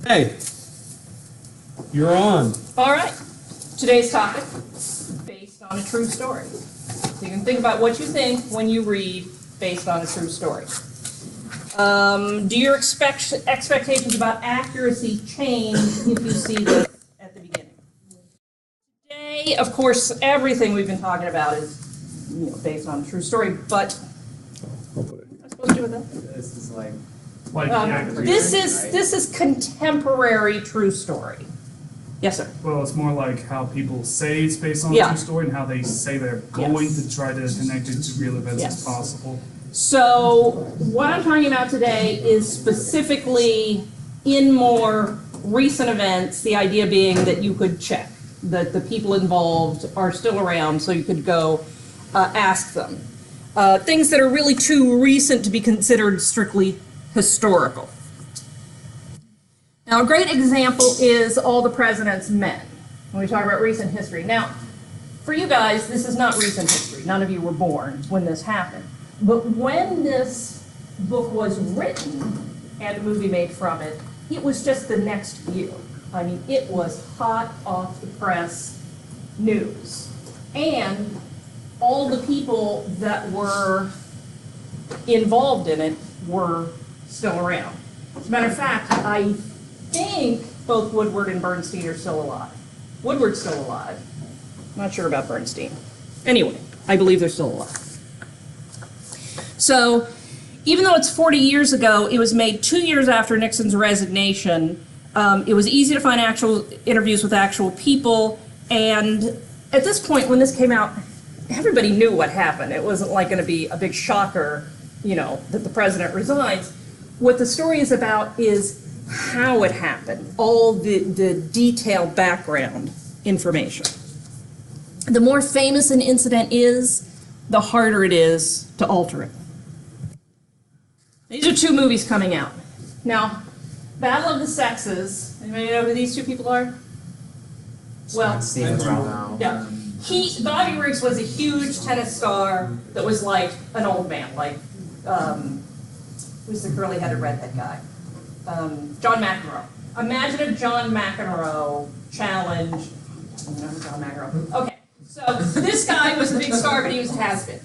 Hey, you're on. All right. Today's topic, based on a true story. So you can think about what you think when you read based on a true story. Do your expectations about accuracy change if you see this at the beginning? Today, of course, everything we've been talking about is based on a true story, but what's I supposed to do with that? This is like This is contemporary true story. Yes, sir. Well, it's more like how people say it's based on Yeah. a true story and how they say they're going to try to connect it to real events Yes. as possible. So what I'm talking about today is specifically in more recent events, the idea being that you could check that the people involved are still around so you could go ask them. Things that are really too recent to be considered strictly historical. Now, a great example is All the President's Men, when we talk about recent history. Now, for you guys, this is not recent history. None of you were born when this happened. But when this book was written and a movie made from it, it was just the next year. I mean, it was hot off the press news. And all the people that were involved in it were still around. As a matter of fact, I think both Woodward and Bernstein are still alive. Woodward's still alive. I'm not sure about Bernstein. Anyway, I believe they're still alive. So, even though it's 40 years ago, it was made 2 years after Nixon's resignation. It was easy to find actual interviews with actual people, and at this point, when this came out, everybody knew what happened. It wasn't like going to be a big shocker, that the president resigns. What the story is about is how it happened, all the detailed background information. The more famous an incident is, the harder it is to alter it. These are two movies coming out. Now, Battle of the Sexes, anybody know who these two people are? Well, yeah. Bobby Riggs was a huge tennis star that was like an old man, like, who's the curly-headed redhead guy? John McEnroe. Imagine a John McEnroe challenge. I don't know John McEnroe. Okay, so this guy was a big star, but he was a has-been.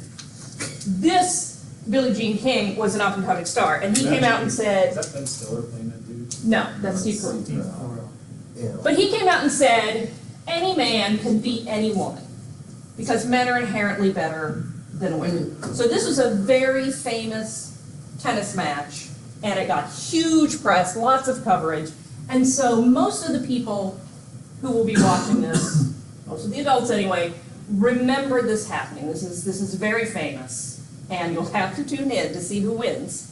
This Billie Jean King was an up-and-coming star, and he came out and said... Is that Ben Stiller playing that dude? No, that's Steve Carell. But he came out and said, any man can beat any woman, because men are inherently better than women. So this was a very famous tennis match, and it got huge press, lots of coverage, and so most of the people who will be watching this, most of the adults anyway, remember this happening. This is very famous, and you'll have to tune in to see who wins.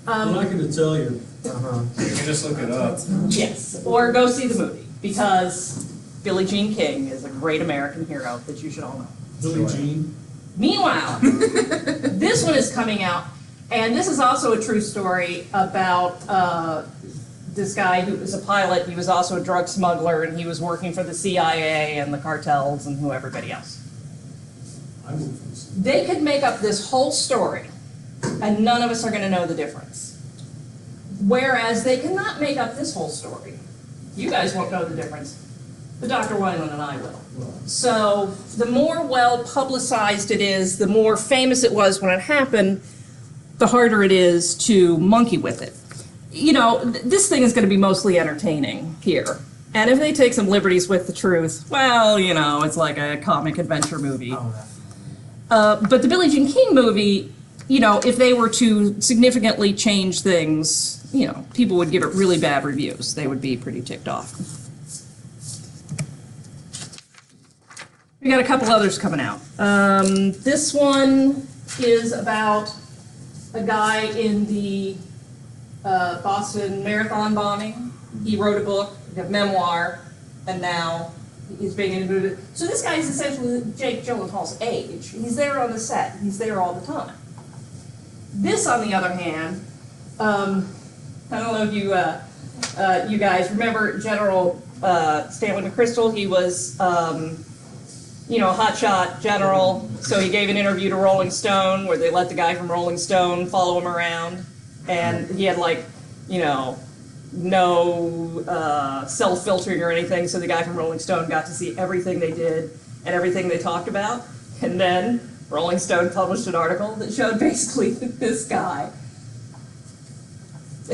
I'm not going to tell you. You can just look it up. Yes, or go see the movie, because Billie Jean King is a great American hero that you should all know. Billie Jean. Meanwhile, this one is coming out, and this is also a true story about this guy who was a pilot. He was also a drug smuggler, and he was working for the CIA and the cartels and everybody else. They could make up this whole story, and none of us are going to know the difference. Whereas they cannot make up this whole story. You guys won't know the difference, but Dr. Wineland and I will. So the more well-publicized it is, the more famous it was when it happened, the harder it is to monkey with it. This thing is going to be mostly entertaining here. And if they take some liberties with the truth, well, it's like a comic adventure movie. But the Billie Jean King movie, if they were to significantly change things, people would give it really bad reviews. They would be pretty ticked off. We got a couple others coming out. This one is about a guy in the Boston Marathon bombing. He wrote a book, a memoir, and now he's being interviewed. So this guy is essentially Jake Gyllenhaal's age. He's there on the set. He's there all the time. This, on the other hand, I don't know if you guys remember General Stanley McChrystal. He was a hotshot general, so he gave an interview to Rolling Stone where they let the guy from Rolling Stone follow him around, and he had no self-filtering or anything, so the guy from Rolling Stone got to see everything they did and everything they talked about. And then Rolling Stone published an article that showed basically that this guy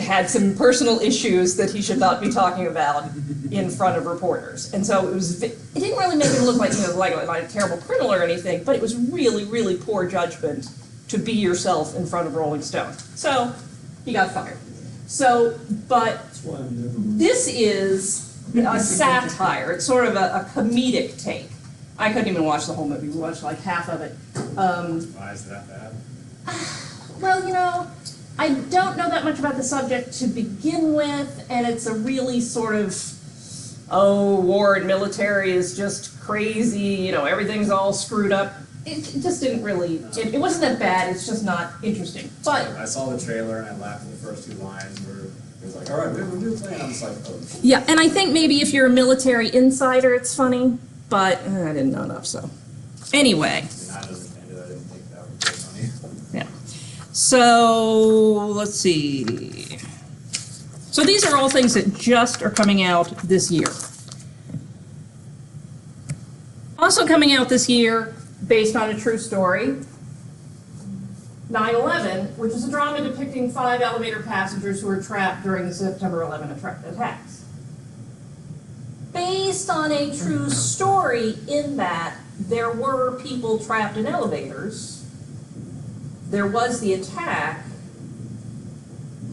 had some personal issues that he should not be talking about in front of reporters. And so it didn't really make him look like, like a terrible criminal or anything, but it was really, really poor judgment to be yourself in front of Rolling Stone. So he got fired. So, but That's why I'm never. this is a satire. It's sort of a comedic take. I couldn't even watch the whole movie. We watched like half of it. Why is that bad? Well, I don't know that much about the subject to begin with, and it's a really sort of, war and military is just crazy, everything's all screwed up. It just didn't really, it wasn't that bad, it's just not interesting. But I saw the trailer and I laughed at the first two lines where it was like, all right, we're doing something. And I'm just like, oh. yeah, and I think maybe if you're a military insider, it's funny, but I didn't know enough, so. Anyway. I didn't think that would be funny. Yeah. So, let's see. So these are all things that just are coming out this year. Also coming out this year, based on a true story, 9/11, which is a drama depicting 5 elevator passengers who were trapped during the September 11 attacks. Based on a true story in that there were people trapped in elevators, there was the attack.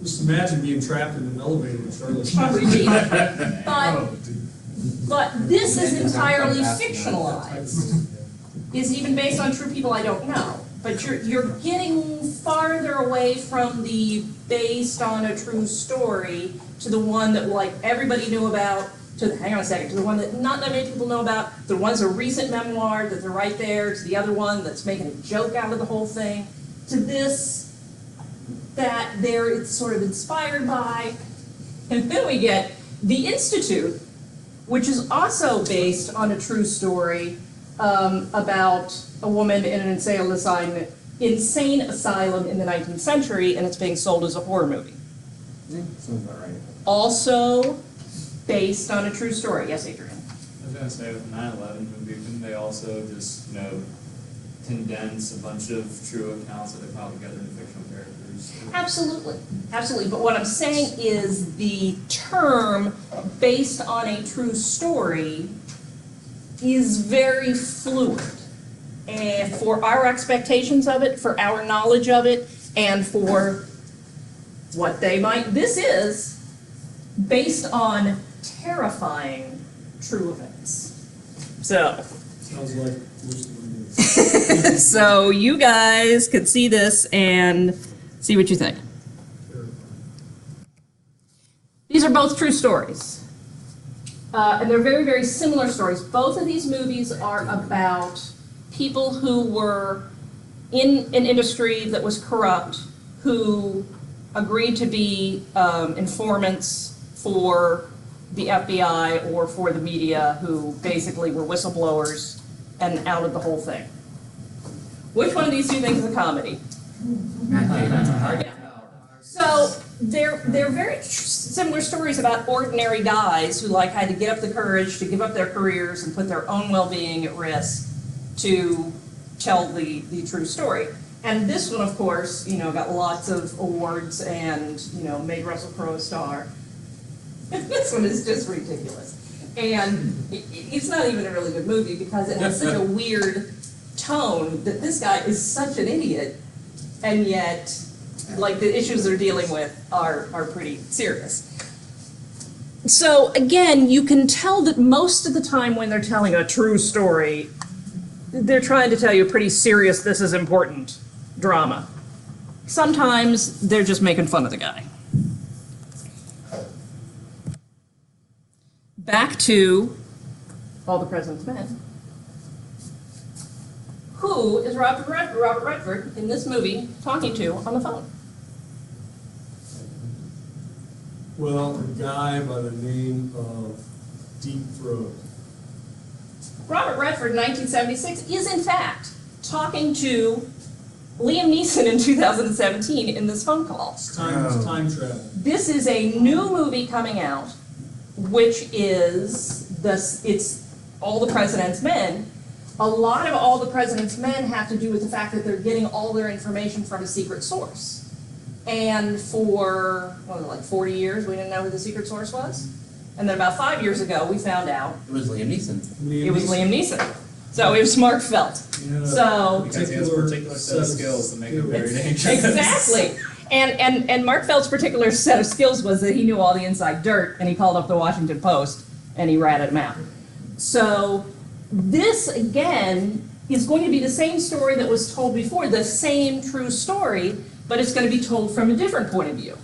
Just imagine being trapped in an elevator in Charlotte. Probably me. Oh, But this is entirely fictionalized. Is even based on true people I don't know. But you're getting farther away from the based on a true story to the one that like everybody knew about, to hang on a second, to the one that not that many people know about, the one's a recent memoir that they're right there, to the other one that's making a joke out of the whole thing, to this that it's sort of inspired by. And then we get The Institute, which is also based on a true story about a woman in an insane asylum in the 19th century, and it's being sold as a horror movie. Sounds about right. Also based on a true story. Yes, Adrian? I was gonna say with the 9/11 movie, couldn't they also just, condense a bunch of true accounts that they piled together into fictional characters? Absolutely, absolutely. But what I'm saying is the term based on a true story is very fluid. And for our expectations of it, for our knowledge of it, and for what they might, this is based on terrifying true events. So. Sounds like most of them do. So you guys could see this and see what you think. These are both true stories. And they're very, very similar stories. Both of these movies are about people who were in an industry that was corrupt, who agreed to be informants for the FBI or for the media, who basically were whistleblowers and outed the whole thing. Which one of these do you think is a comedy? Yeah. So they're very similar stories about ordinary guys who had to get up the courage to give up their careers and put their own well-being at risk to tell the true story. And this one, of course, got lots of awards and made Russell Crowe a star. This one is just ridiculous. And it's not even a really good movie because it has such a weird tone that this guy is such an idiot, and yet the issues they're dealing with are pretty serious. So again, you can tell that most of the time when they're telling a true story, they're trying to tell you a pretty serious, this is important drama. Sometimes they're just making fun of the guy. Back to All the President's Men. Who is Robert Redford in this movie talking to on the phone? Well, a guy by the name of Deep Throat. Robert Redford, 1976, is in fact talking to Liam Neeson in 2017 in this phone call. It's time travel. This is a new movie coming out, which is it's All the President's Men. A lot of All the President's Men have to do with the fact that they're getting all their information from a secret source. And for, what was it, like 40 years, we didn't know who the secret source was? And then about 5 years ago, we found out It was Liam Neeson. it was Liam Neeson. So it was Mark Felt. Yeah. So Because he has a particular set of skills that make him very dangerous. exactly. And Mark Felt's particular set of skills was that he knew all the inside dirt, and he called up the Washington Post and he ratted him out. So this, again, is going to be the same story that was told before, the same true story, but it's going to be told from a different point of view.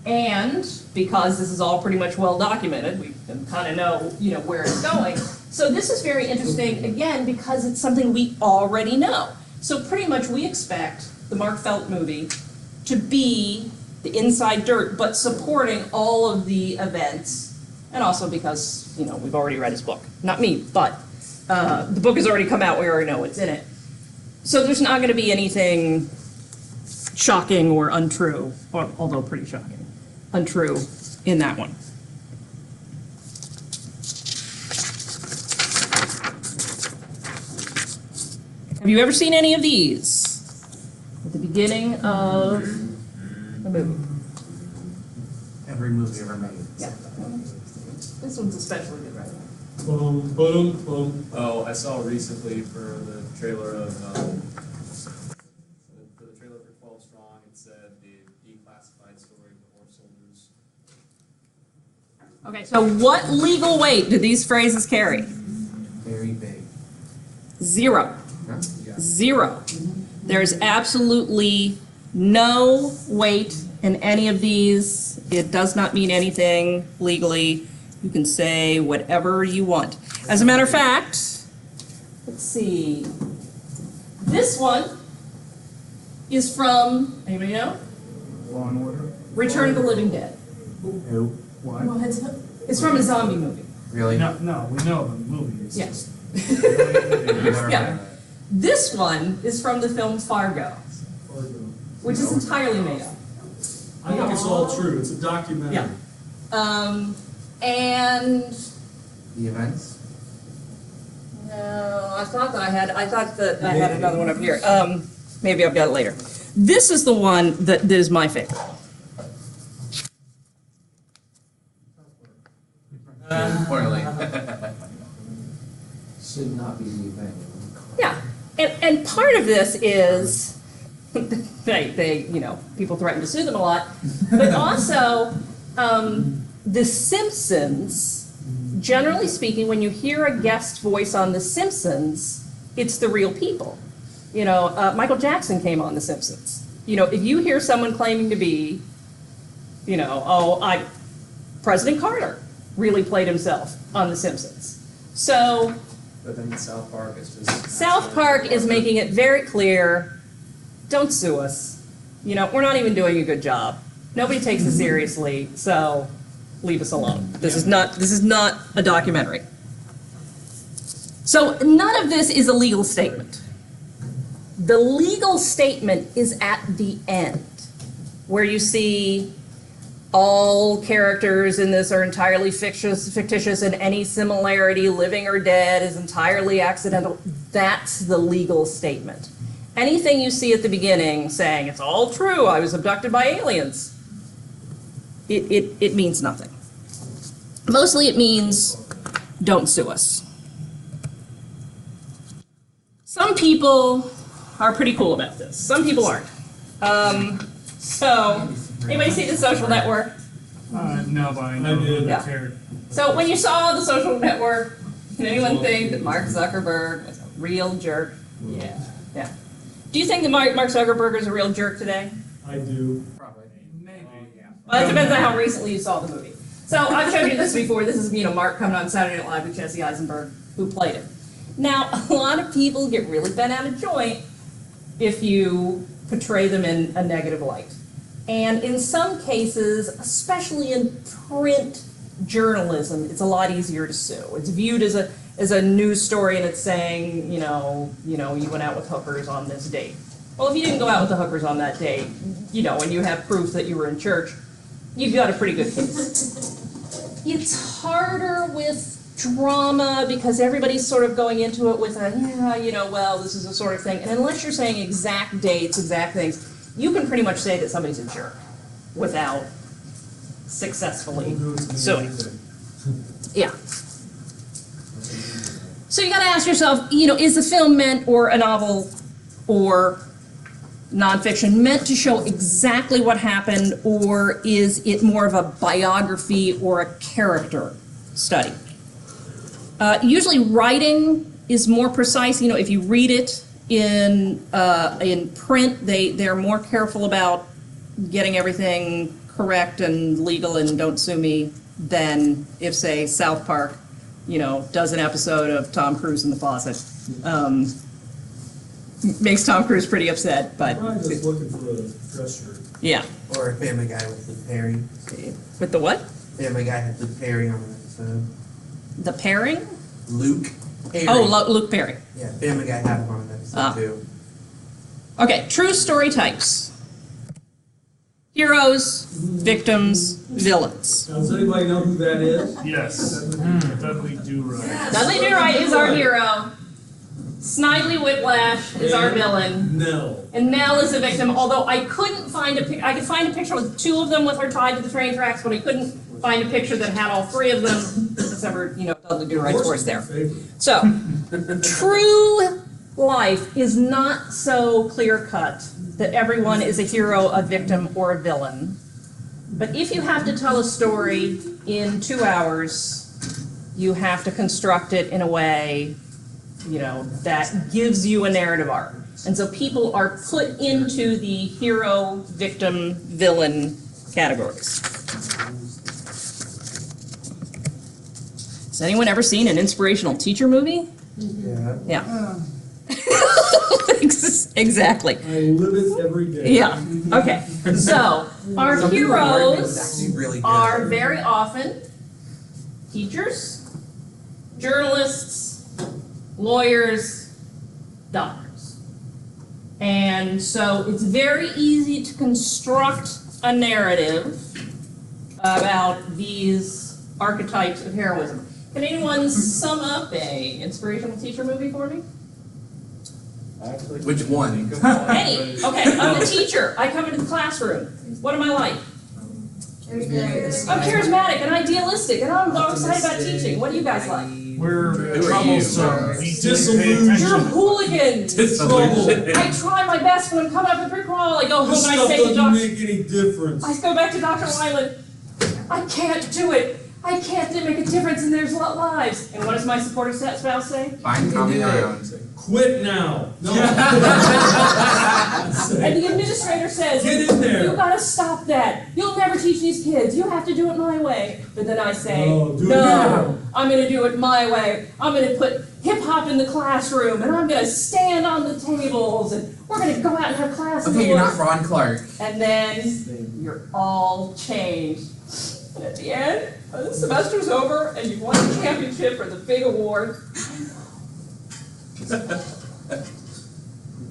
And because this is all pretty much well documented, we kind of know, where it's going. So this is very interesting, again, because it's something we already know. So pretty much we expect the Mark Felt movie to be the inside dirt, but supporting all of the events, and also because, we've already read his book. Not me, but the book has already come out, we already know what's in it. So there's not going to be anything shocking or untrue, or, although pretty shocking, untrue in that one. Have you ever seen any of these? At the beginning of a movie. Every movie ever made. Yeah. This one's especially good, right? Boom, boom, boom. Oh, I saw recently for the trailer of, for the trailer for 12 Strong, it said the declassified story of the horse soldiers. Okay, so what legal weight do these phrases carry? Very big. Zero. Huh? Zero. There's absolutely no weight in any of these. It does not mean anything legally. You can say whatever you want. As a matter of fact, let's see. This one is from, anybody know? Law and Order. Return of the Living Dead. Who? What? Well, it's from a zombie movie. Really? No, we know the movie. It's Yes. Never Yeah. heard of it. This one is from the film Fargo, Fargo. which is entirely made up. I think it's all true. It's a documentary. Yeah. And The events? no, I thought that I had another one up here. Maybe I've got it later. This is the one that is my favorite. Poorly. Should not be the event. Yeah, and part of this is they people threaten to sue them a lot, but also The Simpsons. Generally speaking, when you hear a guest voice on The Simpsons, it's the real people. Michael Jackson came on The Simpsons. If you hear someone claiming to be, President Carter really played himself on The Simpsons. So But then South Park is just. South Park is making it very clear, don't sue us. We're not even doing a good job. Nobody takes us seriously, so leave us alone. This is not a documentary. So none of this is a legal statement. The legal statement is at the end, where you see all characters in this are entirely fictitious, and any similarity, living or dead, is entirely accidental. That's the legal statement. Anything you see at the beginning saying, it's all true, I was abducted by aliens, it means nothing. Mostly it means, don't sue us. Some people are pretty cool about this. Some people aren't. So, anybody see The Social Network? No, but I know I did. the Yeah. character. So when you saw The Social Network, did anyone think that Mark Zuckerberg was a real jerk? Yeah. Yeah. Do you think that Mark Zuckerberg is a real jerk today? I do. Probably. Maybe. Well, it depends on how recently you saw the movie. So I've showed you this before. This is, Mark coming on Saturday Night Live with Jesse Eisenberg, who played it. Now, a lot of people get really bent out of joint if you portray them in a negative light. And in some cases, especially in print journalism, it's a lot easier to sue. It's viewed as a news story, and it's saying, you went out with hookers on this date. Well, if you didn't go out with the hookers on that date, you know, and you have proof that you were in church, you've got a pretty good case. It's harder with drama because everybody's sort of going into it with a, yeah, you know, well, this is the sort of thing. And unless you're saying exact dates, exact things, you can pretty much say that somebody's a jerk without successfully Don't do it to me suing. anything. Yeah. So you got to ask yourself, you know, is the film meant, or a novel or nonfiction, meant to show exactly what happened, or is it more of a biography or a character study? Usually writing is more precise. You know, if you read it in print, they're more careful about getting everything correct and legal and don't sue me than if, say, South Park, you know, does an episode of Tom Cruise in the closet. Makes Tom Cruise pretty upset, but I'm just looking for a dress shirt. yeah. Or Family Guy with Luke Perry. With the what? Family Guy had Luke Perry on an episode. The pairing? Luke Perry. Oh, Luke Perry. Yeah, Family Guy had him on an episode Ah. too. Okay, true story types. Heroes, victims, villains. Now, does anybody know who that is? Yes. Dudley Do-Right. Dudley Do-Right is our hero. Snidely Whiplash is our villain. No. And Nell is a victim, although I couldn't find I could find a picture with two of them with her tied to the train tracks, but I couldn't find a picture that had all three of them, except for, you know, Dudley Do-Right's voice there. So, true life is not so clear-cut that everyone is a hero, a victim, or a villain. But if you have to tell a story in 2 hours, you have to construct it in a way, you know, that gives you a narrative arc. And so people are put into the hero, victim, villain categories. Has anyone ever seen an inspirational teacher movie? Yeah. Yeah. Exactly. I live it every day. Yeah. Okay. So our Some people are learning is heroes actually really good. are very often teachers, journalists, lawyers, doctors. And so it's very easy to construct a narrative about these archetypes of heroism. Can anyone sum up a inspirational teacher movie for me? Actually, Which one? think of one, Any. but- Okay, I'm the teacher. I come into the classroom. What am I like? I'm charismatic and idealistic, and I'm all excited about teaching. What do you guys like? We're Who are troublesome. We didn't pay Disillusioned. You're a attention. hooligan. Trouble. I try my best when I'm coming up with brick wall. I go home This and I stuff say to doesn't Dr. make any difference. I go back to Dr. Wyland. I can't do it. I can't make a difference in their lives. And what does my supportive spouse say? Find common ground. Quit now. No. And the administrator says, Get in there. you gotta stop that. You'll never teach these kids. You have to do it my way. But then I say, No, do it no, now." I'm gonna do it my way. I'm gonna put hip hop in the classroom, and I'm gonna stand on the tables, and we're gonna go out and have class in the Okay, you're not woods." Ron Clark. And then you're all changed. And at the end, when the semester's over, and you've won the championship or the big award, It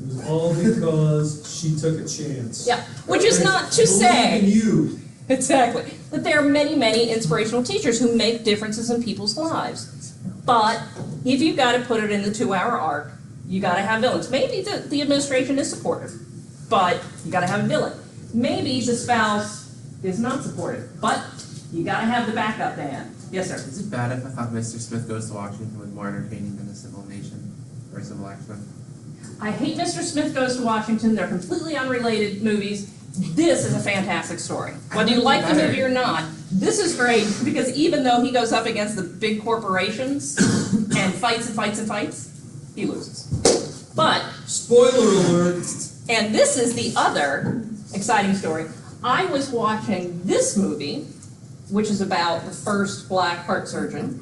was all because she took a chance. yeah, which is not to Believe say. in you. Exactly. But there are many, many inspirational teachers who make differences in people's lives. But if you've got to put it in the 2-hour arc, you got to have villains. Maybe the administration is supportive, but you got to have a villain. Maybe the spouse is not supportive, but you got to have the backup man. Yes, sir. Is it bad if I thought Mr. Smith Goes to Washington was more entertaining than The Civil Nation or Civil Action? I hate Mr. Smith Goes to Washington. They're completely unrelated movies. This is a fantastic story. Whether you like the movie or not, this is great because even though he goes up against the big corporations and fights and fights and fights, he loses. But, Spoiler alert. and this is the other exciting story. I was watching this movie, which is about the first black heart surgeon,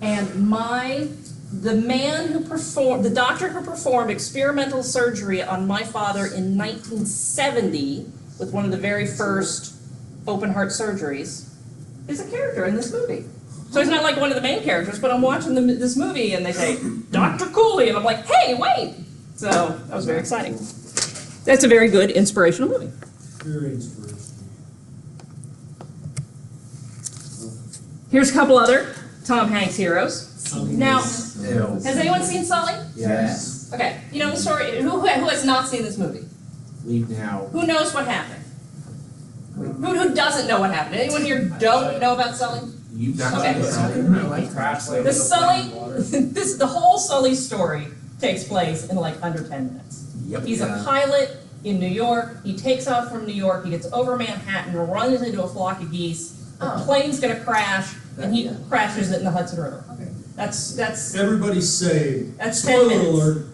and the doctor who performed experimental surgery on my father in 1970 with one of the very first open heart surgeries is a character in this movie. So he's not like one of the main characters, but I'm watching this movie and they say, Dr. Cooley, and I'm like, hey, wait, So that was very exciting. That's a very good inspirational movie. Very inspirational. Here's a couple other Tom Hanks heroes. Now, Ew. has anyone seen Sully? Yes. Okay, you know the story. Who has not seen this movie? Leave now. Who knows what happened? Who doesn't know what happened? Anyone here don't know about Sully? You've got Okay. The Sully, the whole Sully story takes place in like under 10 minutes. Yep. He's a pilot in New York. He takes off from New York. He gets over Manhattan, runs into a flock of geese. The plane's gonna crash, and he crashes it in the Hudson River. That's Everybody's saved. That's 10 Spoiler minutes. alert.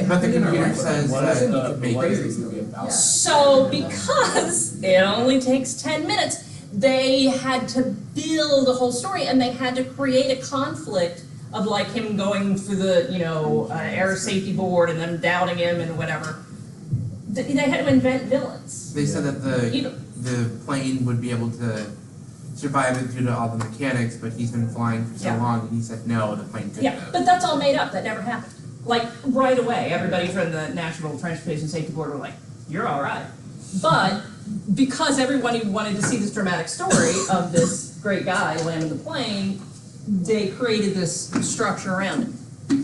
But the computer says that you can make it. So because it only takes 10 minutes, they had to build a whole story, and they had to create a conflict of like him going through the air safety board and them doubting him and whatever. They had to invent villains. They said that the plane would be able to survive it due to all the mechanics, but he's been flying for so Yeah. long, and he said no, the plane couldn't Yeah, have. but that's all made up. That never happened. Like right away, everybody from the National Transportation Safety Board were like, "You're all right." But because everybody wanted to see this dramatic story of this great guy landing the plane, they created this structure around it.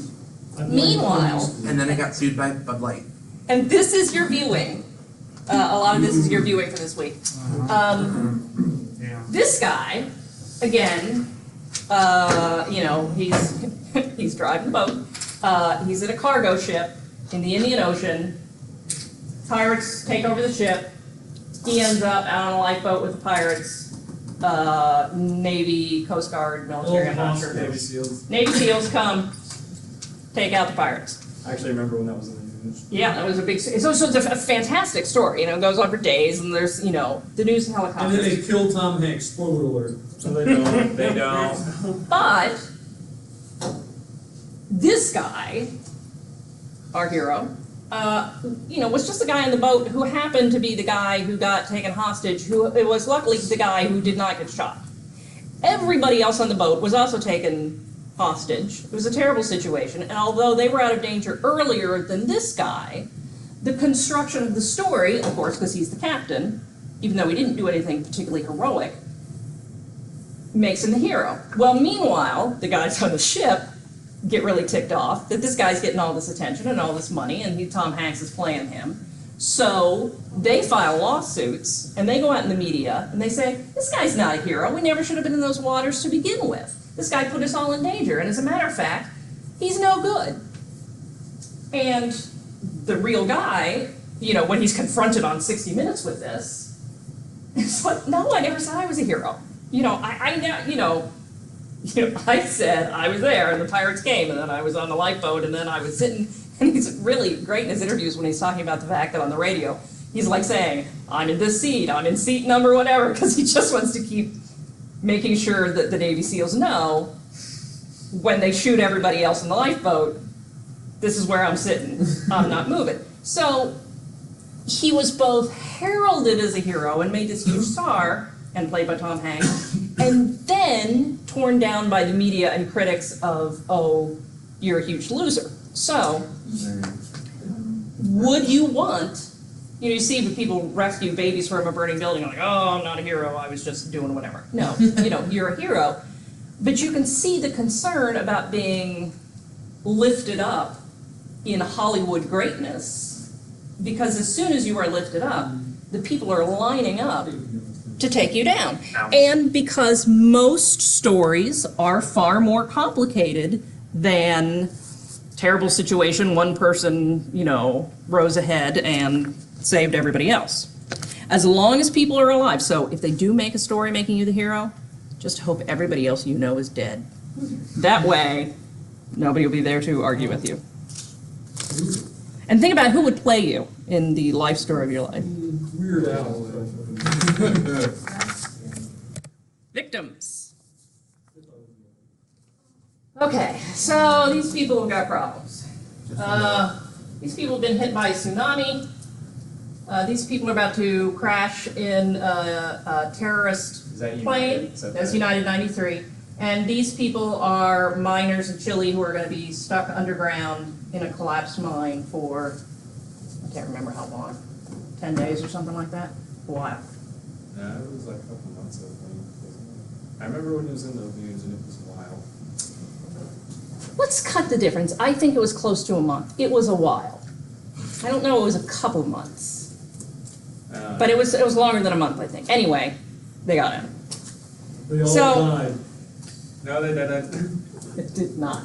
Meanwhile, And then it got sued by Bud Light. and this is your viewing. A lot of this is your viewing for this week. Yeah. This guy, again, he's driving a boat. He's in a cargo ship in the Indian Ocean. Pirates take over the ship. He ends up out on a lifeboat with the pirates. Navy, Coast Guard, military, I'm not sure Navy who. SEALs. Navy SEALs come, take out the pirates. I actually remember when that was in the news. Yeah, that was a big, so it's a fantastic story, it goes on for days, and there's, the news And helicopters. then they kill Tom Hanks. Spoiler alert. So they don't. They don't. But this guy, our hero, was just a guy on the boat who happened to be the guy who got taken hostage, who it was luckily the guy who did not get shot. Everybody else on the boat was also taken hostage. It was a terrible situation, and although they were out of danger earlier than this guy, the construction of the story, of course, because he's the captain, even though he didn't do anything particularly heroic, makes him the hero. Well, meanwhile, the guys on the ship get really ticked off that this guy's getting all this attention and all this money, and Tom Hanks is playing him. So they file lawsuits, and they go out in the media, and they say, this guy's not a hero. We never should have been in those waters to begin with. This guy put us all in danger, and as a matter of fact, he's no good. And the real guy, when he's confronted on 60 Minutes with this, it's like, no, I never said I was a hero. I said I was there and the pirates came and then I was on the lifeboat and then I was sitting, and he's really great in his interviews when he's talking about the fact that on the radio, he's like saying, I'm in this seat, I'm in seat number whatever, because he just wants to keep making sure that the Navy SEALs know when they shoot everybody else in the lifeboat, this is where I'm sitting, I'm not moving. So he was both heralded as a hero and made this huge star, and played by Tom Hanks, and then torn down by the media and critics of, oh, you're a huge loser. So, would you want, you see when people rescue babies from a burning building, like, oh, I'm not a hero, I was just doing whatever. No, you're a hero. But you can see the concern about being lifted up in Hollywood greatness, because as soon as you are lifted up, the people are lining up to take you down. And because most stories are far more complicated than terrible situation, one person, rose ahead and saved everybody else. As long as people are alive. So if they do make a story making you the hero, just hope everybody else is dead. That way, nobody will be there to argue with you. And think about who would play you in the life story of your life. Weird Al. Victims. Okay, so these people have got problems. These people have been hit by a tsunami. These people are about to crash in a terrorist Is that plane. United? Is that That's right? United 93. And these people are miners in Chile who are gonna be stuck underground in a collapsed mine for, I can't remember how long, 10 days or something like that? A while. Yeah, it was like a couple months, I think. wasn't it? I remember when it was in the news and it was wild. Let's cut the difference. I think it was close to a month. It was a while. I don't know, it was a couple months. But it was longer than a month, I think. Anyway, they got him. They all So- died. No, they didn't. It did not.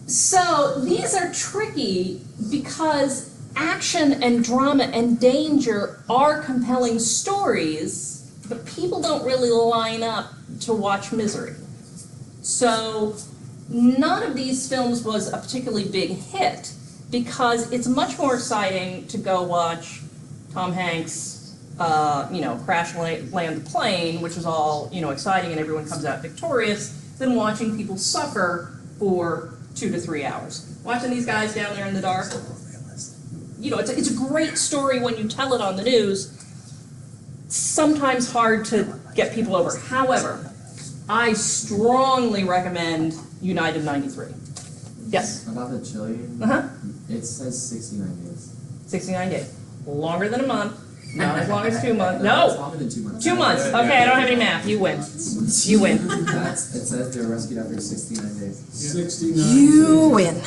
So these are tricky because action and drama and danger are compelling stories, but people don't really line up to watch misery. So none of these films was a particularly big hit because it's much more exciting to go watch Tom Hanks, crash land the plane, which is all, exciting and everyone comes out victorious, than watching people suffer for 2 to 3 hours. Watching these guys down there in the dark, it's a great story when you tell it on the news. Sometimes hard to get people over. However, I strongly recommend United 93. Yes? About the Chilean, Uh-huh. it says 69 days. 69 days. Longer than a month. Not as long as 2 months. It's No! longer than 2 months. 2 months. Okay, I don't have any math. You win. You win. It says they were rescued after 69 days. 69. You win.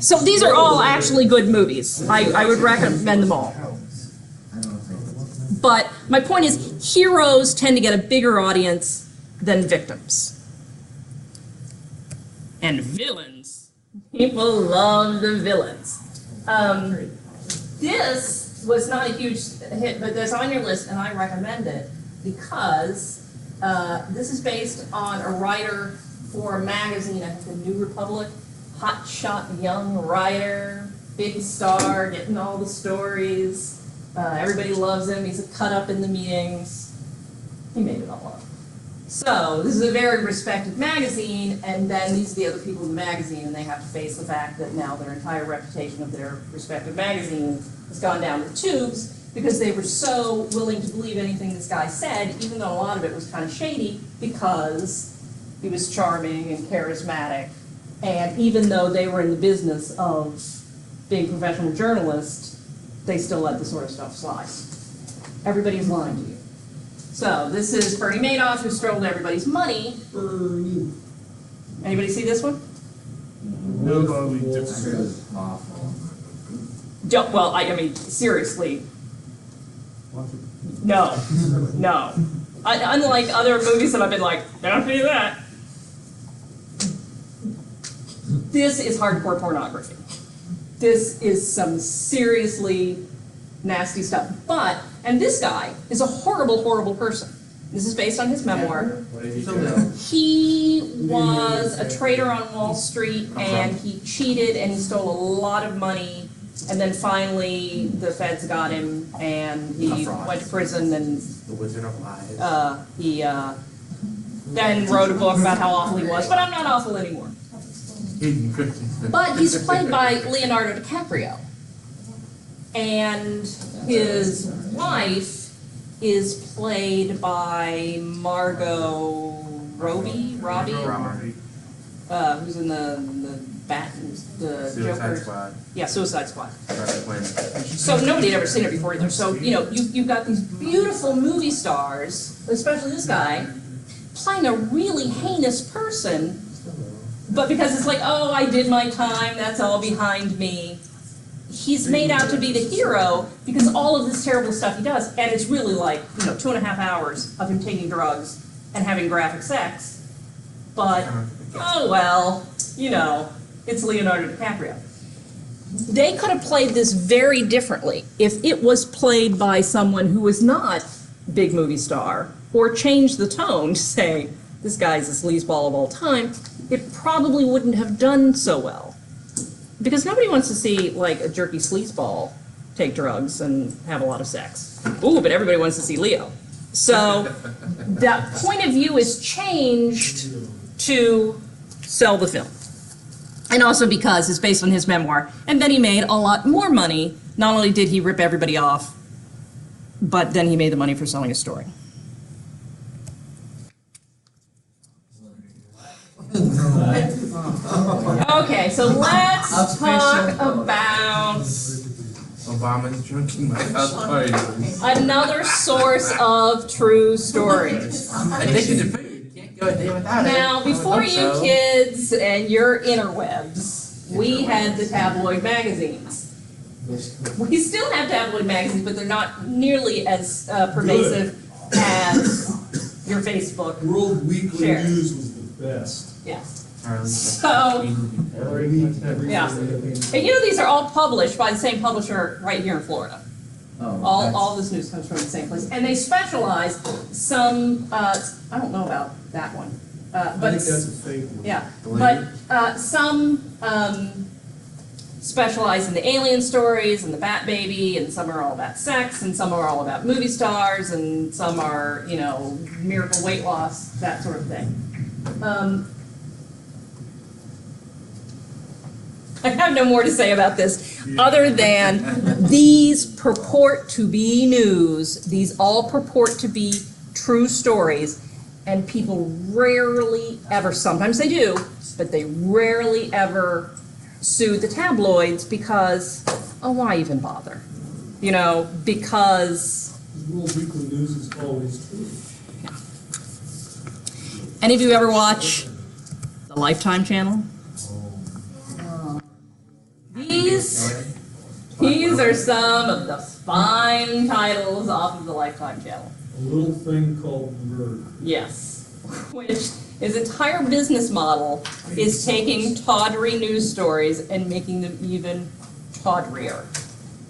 So these are all actually good movies. I would recommend them all. I don't think. But my point is, heroes tend to get a bigger audience than victims. And villains. People love the villains. This was not a huge hit, but that's on your list, and I recommend it because this is based on a writer for a magazine, I think the New Republic, hotshot young writer, big star, getting all the stories. Everybody loves him. He's a cut up in the meetings. He made it all up. So this is a very respected magazine, and then these are the other people in the magazine, and they have to face the fact that now their entire reputation of their respective magazine has gone down the tubes because they were so willing to believe anything this guy said, even though a lot of it was kind of shady, because he was charming and charismatic, and even though they were in the business of being professional journalists, they still let this sort of stuff slide. Everybody's lying to you. So this is Bernie Madoff, who stole everybody's money. Bernie. Anybody see this one? No, but we I heard it just. was awful. Well, I mean, seriously, no. Unlike other movies that I've been like, don't do that. This is hardcore pornography. This is some seriously nasty stuff. And this guy is a horrible, horrible person. This is based on his memoir. What did he So do? no. He was a trader on Wall Street, and he cheated and he stole a lot of money, and then finally the feds got him and he went to prison, and The Wizard of Lies. he then wrote a book about how awful he was, but I'm not awful anymore. Hayden Christensen. But he's played by Leonardo DiCaprio, and his wife is played by Margot Robbie, who's in the Suicide Joker. Squad. Yeah, Suicide Squad. Harley Quinn. So nobody had ever seen it before either. So, you've got these beautiful movie stars, especially this guy, playing a really heinous person, but because it's like, oh, I did my time, that's all behind me. He's made out to be the hero because all of this terrible stuff he does, and it's really like, 2.5 hours of him taking drugs and having graphic sex. But, oh well, it's Leonardo DiCaprio. They could have played this very differently if it was played by someone who was not a big movie star, or changed the tone to say, this guy's the sleazeball of all time. It probably wouldn't have done so well. Because nobody wants to see, like, a jerky sleazeball take drugs and have a lot of sex. Ooh, but everybody wants to see Leo. So, that point of view is changed to sell the film. And also because it's based on his memoir. And then he made a lot more money. Not only did he rip everybody off, but then he made the money for selling a story. Okay, so let's Official talk vote. about Obama's drinking my house party. another source of true stories. Addicted to food, can't go a day without it. Now, I would before hope you so. kids and your interwebs, we had the tabloid magazines. We still have tabloid magazines, but they're not nearly as pervasive as your Facebook. World Weekly Share. News was the best. Yeah. Charlie, So, Every Yeah. and you know these are all published by the same publisher right here in Florida. Oh, All this news comes from the same place, and they specialize. Some I don't know about that one, I but think that's a fake one. yeah, Believe but some specialize in the alien stories and the Bat Baby, and some are all about sex, and some are all about movie stars, and some are miracle weight loss, that sort of thing. I have no more to say about this, other than these purport to be news, these all purport to be true stories, and people rarely ever, sometimes they do, but they rarely ever sue the tabloids because, oh, why even bother? Because... World Weekly News is always true. Any of you ever watch the Lifetime channel? These are some of the fine titles off of the Lifetime channel. A little thing called murder. Yes. Which his entire business model is taking tawdry news stories and making them even tawdrier.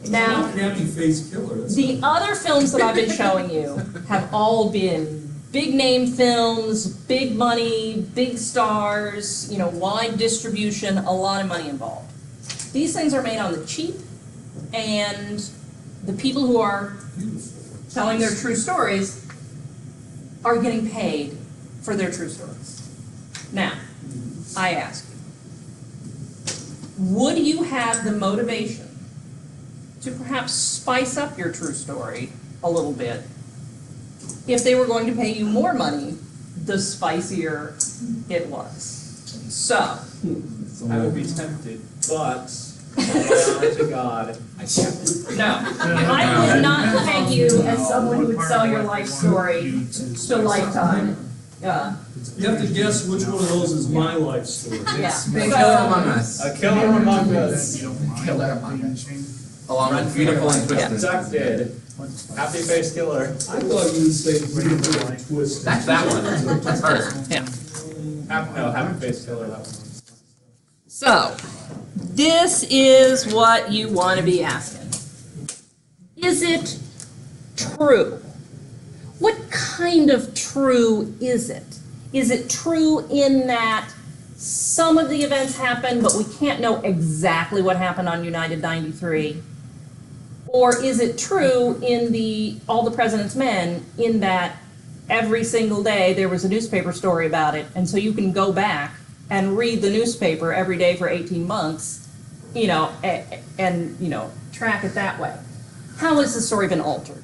Now, Happy Face Killer. That's the other films that I've been showing you have all been big name films, big money, big stars, wide distribution, a lot of money involved. These things are made on the cheap, and the people who are beautiful. telling their true stories are getting paid for their true stories. Now, I ask you, would you have the motivation to perhaps spice up your true story a little bit if they were going to pay you more money the spicier it was? So, I would be tempted, but on my honor to God, I can't. no, I would not thank you as someone who would sell your life story to Lifetime. You have to guess which one of those is my life story. Yeah. Big Killer Among Us, A killer among us. You don't mind Killer that Among being Us. changed? along with Beautiful and Twisted. Duck did. Happy face killer. I thought you would say beautiful and twisted. That's that one, that's hers. Happy face killer, that one. So, this is what you want to be asking. Is it true? What kind of true is it? Is it true in that some of the events happened, but we can't know exactly what happened on United 93? Or is it true in All the President's Men, in that every single day there was a newspaper story about it, and so you can go back and read the newspaper every day for 18 months, and track it that way? How has the story been altered?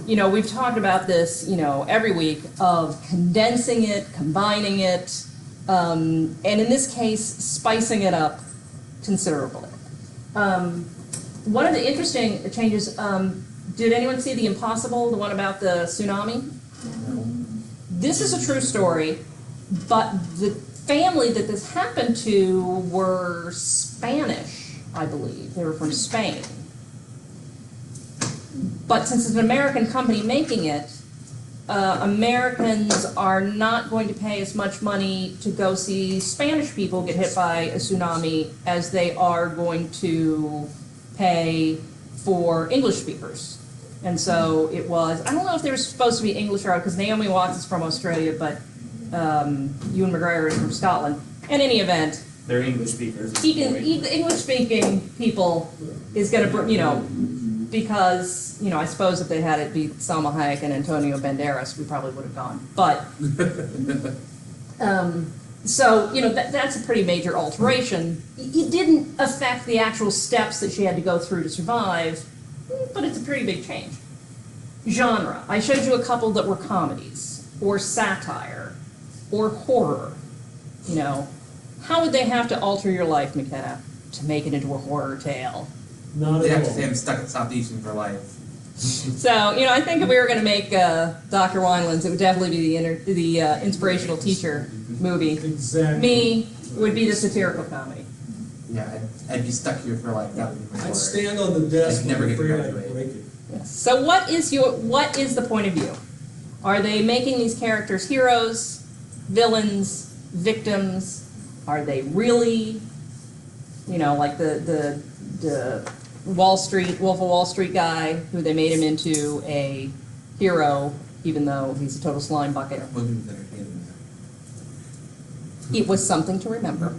We've talked about this, every week, of condensing it, combining it, and in this case, spicing it up considerably. One of the interesting changes, did anyone see The Impossible, the one about the tsunami? This is a true story, but the family that this happened to were Spanish, I believe. They were from Spain. But since it's an American company making it, Americans are not going to pay as much money to go see Spanish people get hit by a tsunami as they are going to pay for English speakers. And so it was, I don't know if they were supposed to be English or, because Naomi Watts is from Australia, but Ewan McGregor is from Scotland. In any event, They're English speakers. the English-speaking people is going to, because, I suppose if they had it be Salma Hayek and Antonio Banderas, we probably would have gone. But, so, that's a pretty major alteration. It didn't affect the actual steps that she had to go through to survive, but it's a pretty big change. Genre. I showed you a couple that were comedies, or satire, or horror. How would they have to alter your life, McKenna, to make it into a horror tale? Not They at have to say all. I'm stuck in Southeastern for life. So, you know, I think if we were going to make Dr. Winelands, it would definitely be the inspirational teacher movie. Exactly. Me would be the satirical comedy. Yeah, I'd be stuck here for life. That would be my I'd horror. stand on the desk I'd and never get to afraid I'd graduate. break it. Yes. So what is the point of view? Are they making these characters heroes, villains, victims? Are they really, you know, like the Wall Street, Wolf of Wall Street guy, who they made him into a hero, even though he's a total slime bucket? Movie was entertaining. It was something to remember.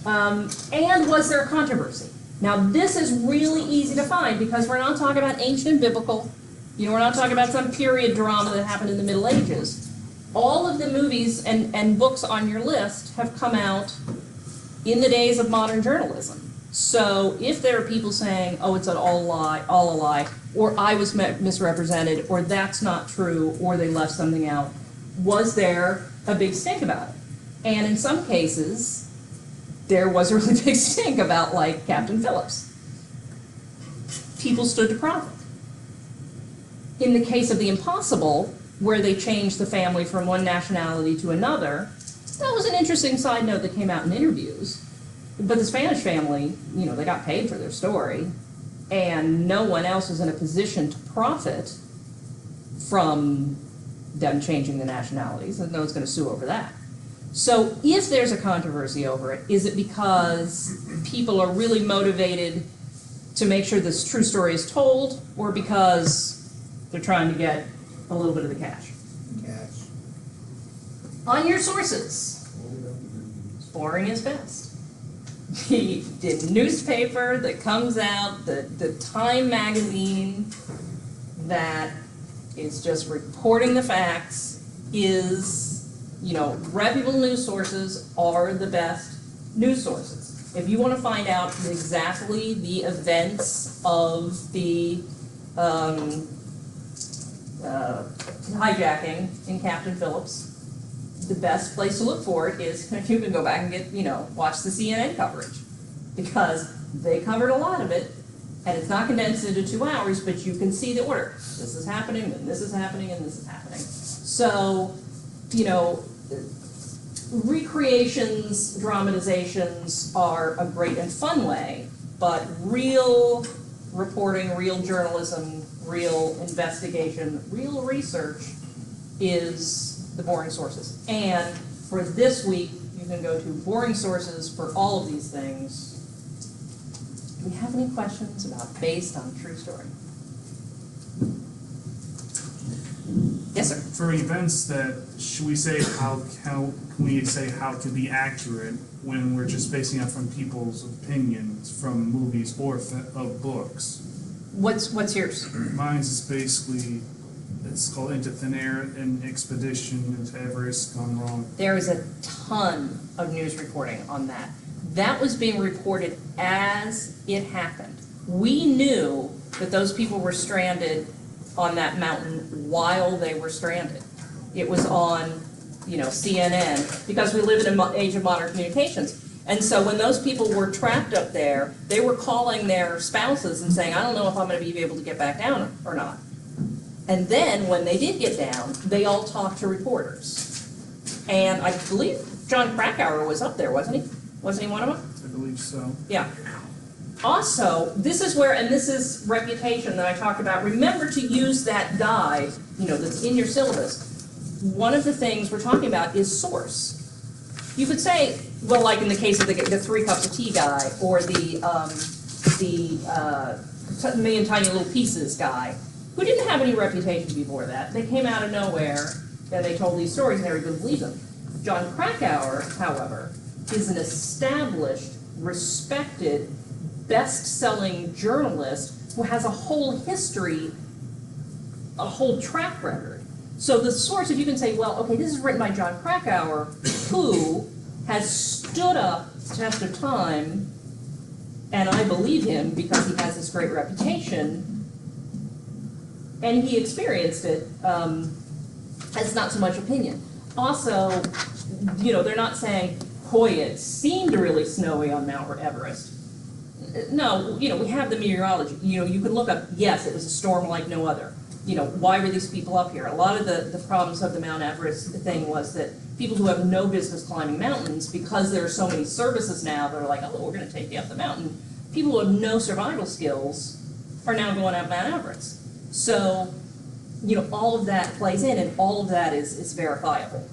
And was there a controversy? Now, this is really easy to find because we're not talking about ancient and biblical. You know, we're not talking about some period drama that happened in the Middle Ages. All of the movies and books on your list have come out in the days of modern journalism. So if there are people saying, oh, it's all a lie, or I was misrepresented, or that's not true, or they left something out, was there a big stink about it? And in some cases, there was a really big stink about, like, Captain Phillips. People stood to profit. In the case of The Impossible, where they changed the family from one nationality to another, that was an interesting side note that came out in interviews. But the Spanish family, you know, they got paid for their story, and no one else was in a position to profit from them changing the nationalities, and no one's going to sue over that. So if there's a controversy over it, is it because people are really motivated to make sure this true story is told, or because they're trying to get a little bit of the cash? Cash. On your sources, boring is best. The newspaper that comes out, the Time magazine that is just reporting the facts is, you know, reputable news sources are the best news sources. If you want to find out exactly the events of the hijacking in Captain Phillips, the best place to look for it is you can go back and get, you know, watch the CNN coverage, because they covered a lot of it, and it's not condensed into 2 hours, but you can see the order. This is happening, and this is happening, and this is happening. So, you know, recreations, dramatizations are a great and fun way, but real reporting, real journalism, real investigation, real research is the boring sources. And for this week, you can go to boring sources for all of these things. Do we have any questions about based on true story? Yes, sir. For events that, should we say, how can we say how to be accurate when we're just basing it from people's opinions from movies or of books? What's yours? Mine's is basically, it's called Into Thin Air, an expedition into Everest gone wrong. There is a ton of news reporting on that. That was being reported as it happened. We knew that those people were stranded on that mountain while they were stranded. It was on, you know, CNN, because we live in an age of modern communications. And so when those people were trapped up there, they were calling their spouses and saying, I don't know if I'm going to be able to get back down or not. And then when they did get down, they all talked to reporters. And I believe John Krakauer was up there, wasn't he? Wasn't he one of them? I believe so. Yeah. Also, this is where, and this is reputation that I talked about, remember to use that guide, you know, that's in your syllabus. One of the things we're talking about is source. You could say, well, like in the case of the 3 cups of tea guy, or the Million Tiny Little Pieces guy, who didn't have any reputation before that. They came out of nowhere, and they told these stories, and everybody believed them. John Krakauer, however, is an established, respected, best-selling journalist who has a whole history, a whole track record. So the source, if you can say, well, okay, this is written by John Krakauer, who has stood up the test of time, and I believe him because he has this great reputation, and he experienced it, that's not so much opinion. Also, you know, they're not saying, Sequoia, it seemed really snowy on Mount Everest. No, we have the meteorology, you can look up, yes, it was a storm like no other. Why were these people up here? A lot of the problems of the Mount Everest thing was that people who have no business climbing mountains, because there are so many services now, they're like, oh, we're gonna take you up the mountain. People who have no survival skills are now going up Mount Everest. So, all of that plays in, and all of that is verifiable.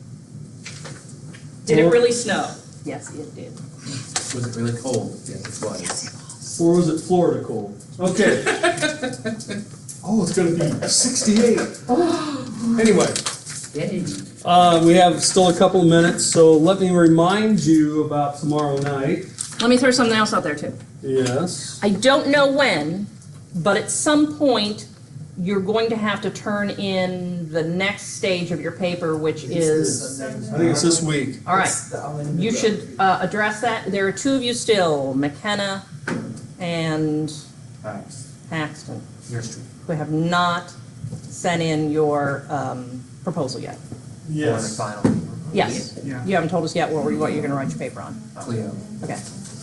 Did it really snow? Yes, it did. Was it really cold? Yes, it was. Or was it Florida cold? Okay. Oh, it's gonna be 68. Anyway, Yay. we have still a couple of minutes, so let me remind you about tomorrow night. Let me throw something else out there too. Yes. I don't know when, but at some point, you're going to have to turn in the next stage of your paper, which is, I think it's this week. all right, you should address that. There are two of you still, McKenna and Paxton, who have not sent in your proposal yet. Yes. Yes, Yeah. you haven't told us yet what you're gonna write your paper on. Cleo. Okay,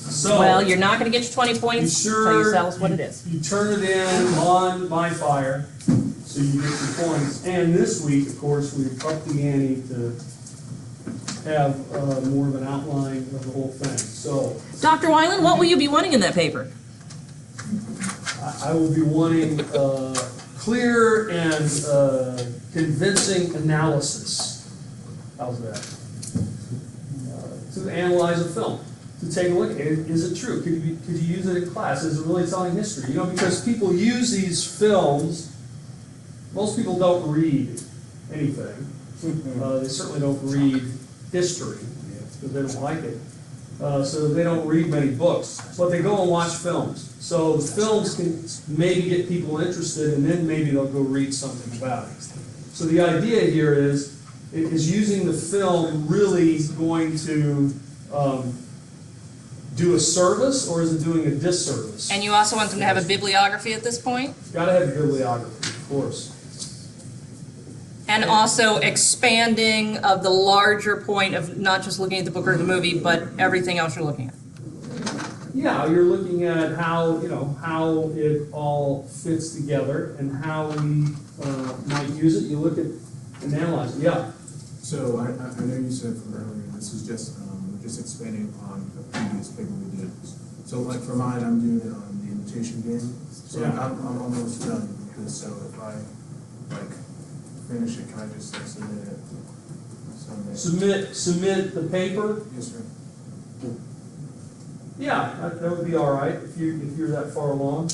So. well, you're not gonna get your 20 You points, so sure you tell us what it is. You turn it in on MyFire, so you get your points. And this week, of course, we've upped the ante to have more of an outline of the whole thing. So Dr. Weiland, what will you be wanting in that paper? I will be wanting clear and convincing analysis. How's that? To analyze a film. To take a look at it, is it true? Could you use it in class? Is it really telling history? Because people use these films, most people don't read anything. They certainly don't read history, because they don't like it. So they don't read many books, but they go and watch films. So the films can maybe get people interested, and then maybe they'll go read something about it. So the idea here is using the film really going to do a service, or is it doing a disservice? And you also want them to have a bibliography at this point? Gotta have bibliography, of course. And also expanding of the larger point of not just looking at the book or the movie, but everything else you're looking at. Yeah, you're looking at how, how it all fits together and how we might use it. You look at and analyze it, yeah. So I know you said from earlier, this is just expanding upon the previous paper we did. So like for mine, I'm doing it on the imitation game. So Yeah. I'm almost done with this, so if I finish it, can I just submit it Sunday? Submit the paper. Yes, sir. Yeah, that would be all right if you're that far along.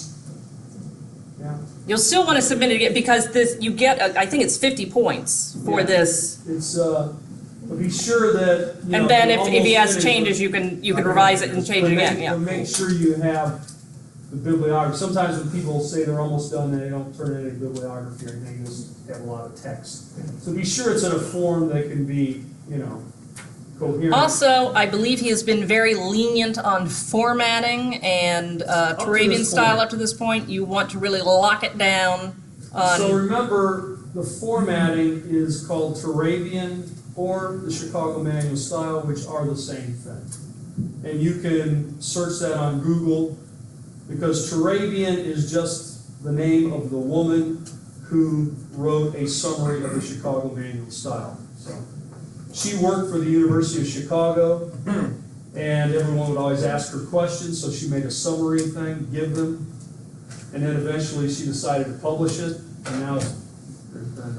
Yeah. You'll still want to submit it again, because you get, I think it's 50 points for Yeah. this. It's but be sure that And then if he has almost changes, you can revise it and change it again, yeah. But make sure you have the bibliography. Sometimes when people say they're almost done, they don't turn in any bibliography or anything. They just have a lot of text. So be sure it's in a form that can be, coherent. Also, I believe he has been very lenient on formatting and to Turabian this style point. up to this point. You want to really lock it down So on, remember, the formatting is called Turabian or the Chicago Manual Style, which are the same thing. And you can search that on Google, because Turabian is just the name of the woman who wrote a summary of the Chicago Manual Style. So she worked for the University of Chicago, and everyone would always ask her questions, so she made a summary thing, give them, and then eventually she decided to publish it, and now there's been,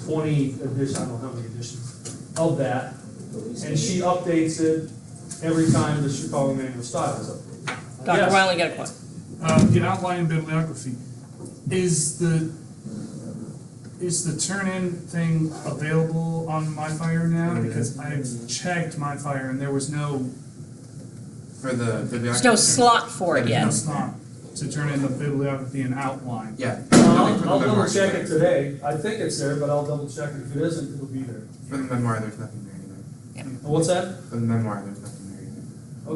20 editions, I don't know how many editions of that, and she updates it every time the Chicago Manual Style is updated. Dr. Yes. Wiley, you got a question? The outline bibliography, is the turn-in thing available on MyFire now? Because I've checked MyFire and there was no, For the bibliography. There's no slot for it yet. it's not to turn in the bibliography and outline. Yeah. I'll For the double memoir, check it today. I think it's there, but I'll double check it. If it isn't, it'll be there. For the memoir, there's nothing there either. What's that? For the memoir, there's nothing there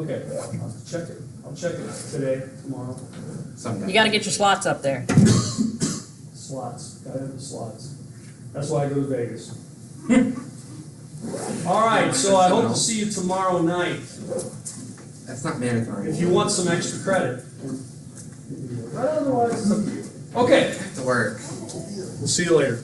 either. Okay, I'll check it. I'll check it today, tomorrow. Someday. You got to get your slots up there. Slots, gotta have the slots. That's why I go to Vegas. All right, so I hope to see you tomorrow night That's not mandatory. if you want some extra credit. But otherwise, it's up to you. Okay, I have to work. we'll see you later.